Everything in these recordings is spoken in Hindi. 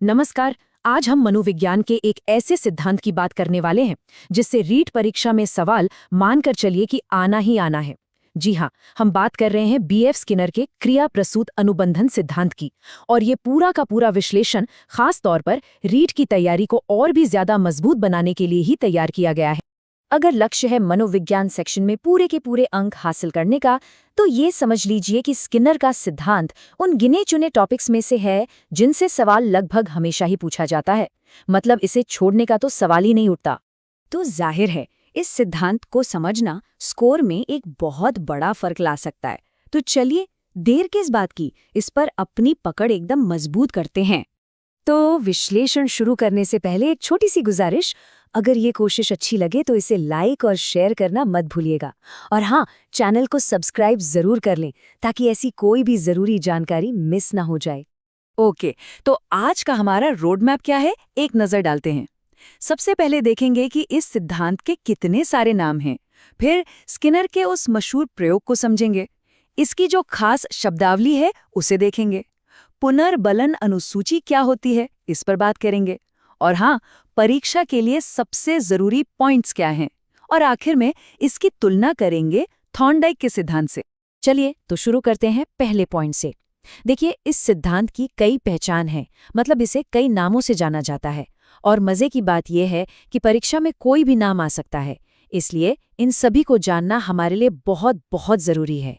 नमस्कार। आज हम मनोविज्ञान के एक ऐसे सिद्धांत की बात करने वाले हैं जिससे रीट परीक्षा में सवाल मानकर चलिए कि आना ही आना है। जी हाँ, हम बात कर रहे हैं बीएफ स्किनर के क्रिया प्रसूत अनुबंधन सिद्धांत की। और ये पूरा का पूरा विश्लेषण खास तौर पर रीट की तैयारी को और भी ज्यादा मजबूत बनाने के लिए ही तैयार किया गया है। अगर लक्ष्य है मनोविज्ञान सेक्शन में पूरे के पूरे अंक हासिल करने का, तो ये समझ लीजिए कि स्किनर का सिद्धांत उन गिने चुने टॉपिक्स में से है जिनसे सवाल लगभग हमेशा ही पूछा जाता है। मतलब इसे छोड़ने का तो सवाल ही नहीं उठता। तो जाहिर है, इस सिद्धांत को समझना स्कोर में एक बहुत बड़ा फर्क ला सकता है। तो चलिए, देर किस बात की, इस पर अपनी पकड़ एकदम मजबूत करते हैं। तो विश्लेषण शुरू करने से पहले एक छोटी सी गुजारिश, अगर ये कोशिश अच्छी लगे तो इसे लाइक और शेयर करना मत भूलिएगा। और हाँ, चैनल को सब्सक्राइब जरूर कर लें ताकि ऐसी कोई भी जरूरी जानकारी मिस ना हो जाए। ओके, तो आज का हमारा रोड मैप क्या है, एक नजर डालते हैं। सबसे पहले देखेंगे कि इस सिद्धांत के कितने सारे नाम हैं। फिर स्किनर के उस मशहूर प्रयोग को समझेंगे। इसकी जो खास शब्दावली है उसे देखेंगे। पुनर्बलन अनुसूची क्या होती है, इस पर बात करेंगे। और हाँ, परीक्षा के लिए सबसे जरूरी पॉइंट्स क्या हैं। और आखिर में इसकी तुलना करेंगे थॉर्नडाइक के सिद्धांत से। चलिए तो शुरू करते हैं पहले पॉइंट से। देखिए, इस सिद्धांत की कई पहचान है, मतलब इसे कई नामों से जाना जाता है। और मजे की बात यह है कि परीक्षा में कोई भी नाम आ सकता है, इसलिए इन सभी को जानना हमारे लिए बहुत बहुत जरूरी है।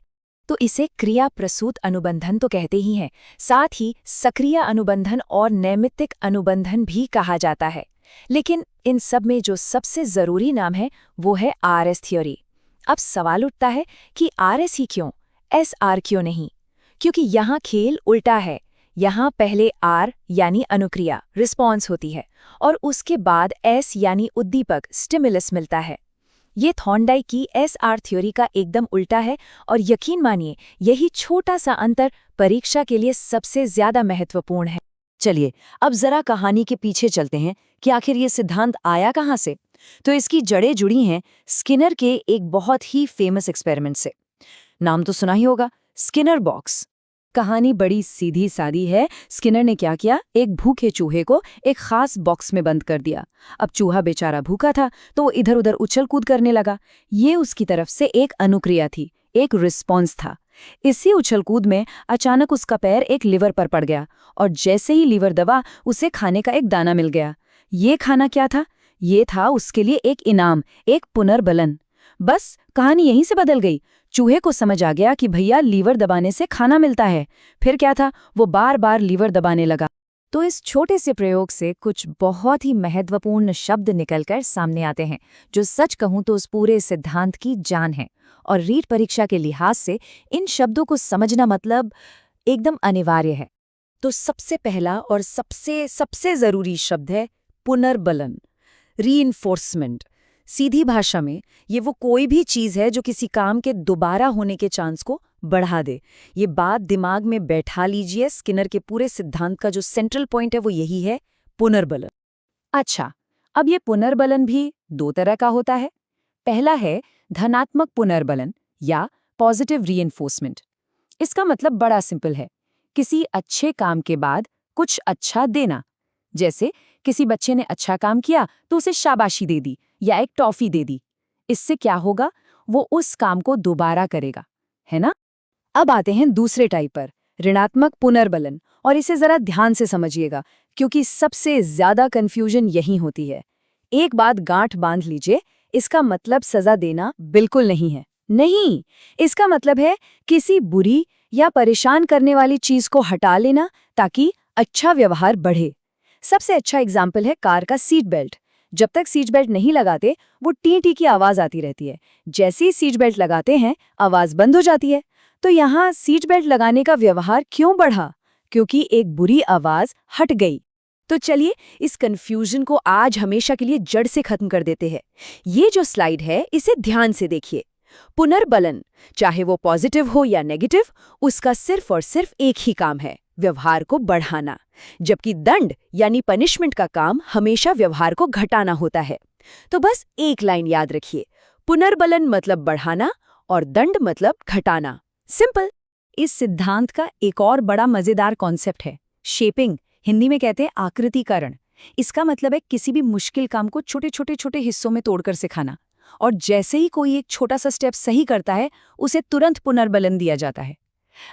तो इसे क्रिया प्रसूत अनुबंधन तो कहते ही हैं, साथ ही सक्रिय अनुबंधन और नैमित्तिक अनुबंधन भी कहा जाता है। लेकिन इन सब में जो सबसे जरूरी नाम है वो है आरएस थ्योरी। अब सवाल उठता है कि आरएस ही क्यों, एसआर क्यों नहीं? क्योंकि यहाँ खेल उल्टा है। यहाँ पहले आर यानी अनुक्रिया रिस्पॉन्स होती है और उसके बाद एस यानी उद्दीपक स्टिमुलस मिलता है। ये थॉर्नडाइक की एसआर थ्योरी का एकदम उल्टा है और यकीन मानिए, यही छोटा सा अंतर परीक्षा के लिए सबसे ज्यादा महत्वपूर्ण है। चलिए, अब जरा कहानी के पीछे चलते हैं कि आखिर ये सिद्धांत आया कहाँ से। तो इसकी जड़ें जुड़ी हैं स्किनर के एक बहुत ही फेमस एक्सपेरिमेंट से। नाम तो सुना ही होगा, स्किनर बॉक्स। कहानी बड़ी सीधी सादी है। स्किनर ने क्या किया, एक भूखे चूहे को एक खास बॉक्स में बंद कर दिया। अब चूहा बेचारा भूखा था तो वो इधर उधर उछल कूद करने लगा। ये उसकी तरफ से एक अनुक्रिया थी, एक रिस्पॉन्स था। इसी उछल कूद में अचानक उसका पैर एक लीवर पर पड़ गया और जैसे ही लीवर दबा, उसे खाने का एक दाना मिल गया। ये खाना क्या था? ये था उसके लिए एक इनाम, एक पुनर्बलन। बस कहानी यहीं से बदल गई। चूहे को समझ आ गया कि भैया लीवर दबाने से खाना मिलता है। फिर क्या था, वो बार बार लीवर दबाने लगा। तो इस छोटे से प्रयोग से कुछ बहुत ही महत्वपूर्ण शब्द निकलकर सामने आते हैं, जो सच कहूं तो उस पूरे सिद्धांत की जान है। और रीट परीक्षा के लिहाज से इन शब्दों को समझना मतलब एकदम अनिवार्य है। तो सबसे पहला और सबसे सबसे जरूरी शब्द है पुनर्बलन, रीइंफोर्समेंट। सीधी भाषा में ये वो कोई भी चीज है जो किसी काम के दोबारा होने के चांस को बढ़ा दे। ये बात दिमाग में बैठा लीजिए, स्किनर के पूरे सिद्धांत का जो सेंट्रल पॉइंट है वो यही है, पुनर्बलन। अच्छा, अब ये पुनर्बलन भी दो तरह का होता है। पहला है धनात्मक पुनर्बलन या पॉजिटिव रीइंफोर्समेंट। इसका मतलब बड़ा सिंपल है, किसी अच्छे काम के बाद कुछ अच्छा देना। जैसे किसी बच्चे ने अच्छा काम किया तो उसे शाबाशी दे दी या एक टॉफी दे दी। इससे क्या होगा, वो उस काम को दोबारा करेगा, है ना? अब आते हैं दूसरे टाइप पर, ऋणात्मक पुनर्बलन। और इसे जरा ध्यान से समझिएगा, क्योंकि सबसे ज्यादा कंफ्यूजन यही होती है। एक बात गांठ बांध लीजिए, इसका मतलब सजा देना बिल्कुल नहीं है। नहीं, इसका मतलब है किसी बुरी या परेशान करने वाली चीज को हटा लेना ताकि अच्छा व्यवहार बढ़े। सबसे अच्छा एग्जाम्पल है कार का सीट बेल्ट। जब तक सीट बेल्ट नहीं लगाते, वो टी टी की आवाज आती रहती है। जैसे ही सीट बेल्ट लगाते हैं, आवाज बंद हो जाती है। तो यहाँ सीट बेल्ट लगाने का व्यवहार क्यों बढ़ा? क्योंकि एक बुरी आवाज हट गई। तो चलिए, इस कंफ्यूजन को आज हमेशा के लिए जड़ से खत्म कर देते हैं। ये जो स्लाइड है, इसे ध्यान से देखिए। पुनर्बलन, चाहे वो पॉजिटिव हो या नेगेटिव, उसका सिर्फ और सिर्फ एक ही काम है, व्यवहार को बढ़ाना। जबकि दंड यानी पनिशमेंट का काम हमेशा व्यवहार को घटाना होता है। तो बस एक लाइन याद रखिए, पुनर्बलन मतलब बढ़ाना और दंड मतलब घटाना। सिंपल। इस सिद्धांत का एक और बड़ा मजेदार कॉन्सेप्ट है शेपिंग हिंदी में कहते हैं आकृतिकरण। इसका मतलब है किसी भी मुश्किल काम को छोटे छोटे छोटे हिस्सों में तोड़कर सिखाना। और जैसे ही कोई एक छोटा सा स्टेप सही करता है, उसे तुरंत पुनर्बलन दिया जाता है।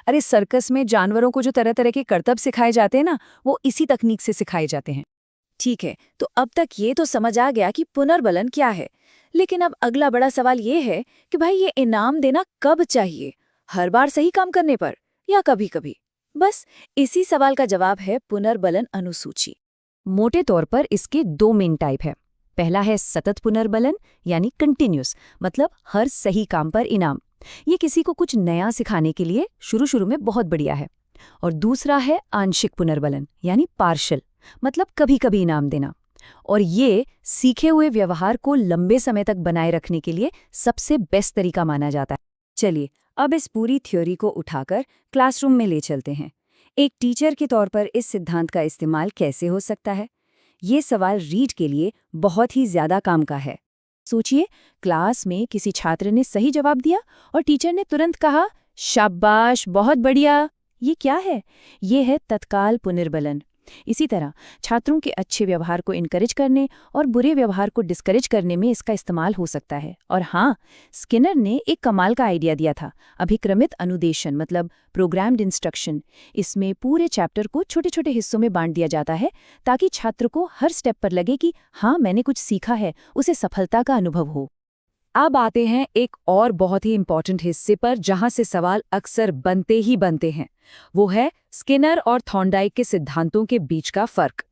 अरे सर्कस में जानवरों को जो तरह तरह के करतब सिखाए जाते हैं ना, वो इसी तकनीक से सिखाए जाते हैं। ठीक है, तो अब तक ये तो समझ आ गया कि पुनर्बलन क्या है। लेकिन अब अगला बड़ा सवाल ये है कि भाई ये इनाम देना कब चाहिए? हर बार सही काम करने पर या कभी-कभी? बस इसी सवाल का जवाब है पुनर्बलन अनुसूची। मोटे तौर पर इसके 2 मेन टाइप है। पहला है सतत पुनर्बलन यानी कंटिन्यूस, मतलब हर सही काम पर इनाम। ये किसी को कुछ नया सिखाने के लिए शुरू में बहुत बढ़िया है। और दूसरा है आंशिक पुनर्बलन यानी पार्शल, मतलब कभी-कभी इनाम देना। और ये सीखे हुए व्यवहार को लंबे समय तक बनाए रखने के लिए सबसे बेस्ट तरीका माना जाता है। चलिए अब इस पूरी थ्योरी को उठाकर क्लासरूम में ले चलते हैं। एक टीचर के तौर पर इस सिद्धांत का इस्तेमाल कैसे हो सकता है? ये सवाल रीड के लिए बहुत ही ज्यादा काम का है। सोचिए, क्लास में किसी छात्र ने सही जवाब दिया और टीचर ने तुरंत कहा, शाबाश, बहुत बढ़िया। ये क्या है? ये है तत्काल पुनर्बलन। इसी तरह छात्रों के अच्छे व्यवहार को इनकरेज करने और बुरे व्यवहार को डिस्करेज करने में इसका इस्तेमाल हो सकता है। और हाँ, स्किनर ने एक कमाल का आइडिया दिया था, अभिक्रमित अनुदेशन, मतलब प्रोग्राम्ड इंस्ट्रक्शन। इसमें पूरे चैप्टर को छोटे छोटे हिस्सों में बांट दिया जाता है ताकि छात्र को हर स्टेप पर लगे कि हाँ, मैंने कुछ सीखा है, उसे सफलता का अनुभव हो। अब आते हैं एक और बहुत ही इंपॉर्टेंट हिस्से पर, जहां से सवाल अक्सर बनते ही बनते हैं। वो है स्किनर और थॉर्नडाइक के सिद्धांतों के बीच का फर्क।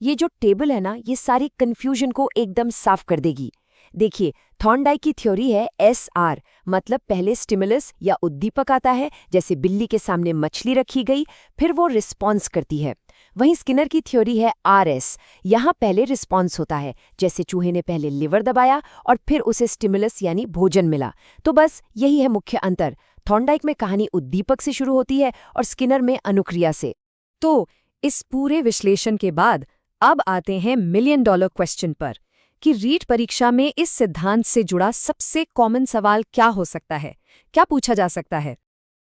ये जो टेबल है ना, ये सारी कंफ्यूजन को एकदम साफ कर देगी। देखिए, थॉर्नडाइक की थ्योरी है SR, मतलब पहले स्टिमुलस या उद्दीपक आता है, जैसे बिल्ली के सामने मछली रखी गई, फिर वो रिस्पॉन्स करती है। वहीं स्किनर की थ्योरी है RS, यहाँ पहले रिस्पॉन्स होता है, जैसे चूहे ने पहले लिवर दबाया और फिर उसे स्टिमुलस यानी भोजन मिला। तो बस यही है मुख्य अंतर। थॉर्नडाइक में कहानी उद्दीपक से शुरू होती है और स्किनर में अनुक्रिया से। तो इस पूरे विश्लेषण के बाद अब आते हैं $1 मिलियन क्वेश्चन पर कि रीट परीक्षा में इस सिद्धांत से जुड़ा सबसे कॉमन सवाल क्या हो सकता है, क्या पूछा जा सकता है?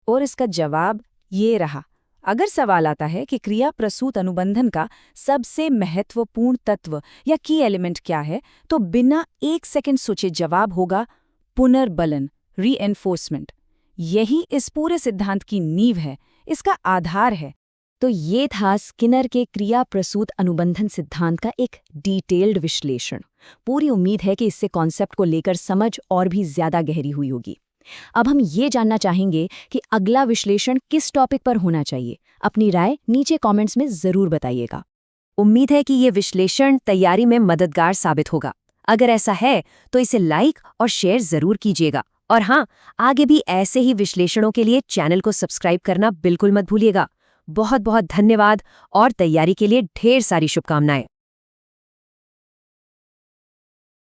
और इसका जवाब ये रहा। अगर सवाल आता है कि क्रिया प्रसूत अनुबंधन का सबसे महत्वपूर्ण तत्व या की एलिमेंट क्या है, तो बिना 1 सेकंड सोचे जवाब होगा पुनर्बलन, रीएनफोर्समेंट। यही इस पूरे सिद्धांत की नींव है, इसका आधार है। तो ये था स्किनर के क्रिया प्रसूत अनुबंधन सिद्धांत का एक डिटेल्ड विश्लेषण। पूरी उम्मीद है कि इससे कॉन्सेप्ट को लेकर समझ और भी ज्यादा गहरी हुई होगी। अब हम ये जानना चाहेंगे कि अगला विश्लेषण किस टॉपिक पर होना चाहिए। अपनी राय नीचे कमेंट्स में जरूर बताइएगा। उम्मीद है कि ये विश्लेषण तैयारी में मददगार साबित होगा। अगर ऐसा है तो इसे लाइक और शेयर जरूर कीजिएगा। और हाँ, आगे भी ऐसे ही विश्लेषणों के लिए चैनल को सब्सक्राइब करना बिल्कुल मत भूलिएगा। बहुत बहुत धन्यवाद और तैयारी के लिए ढेर सारी शुभकामनाएं।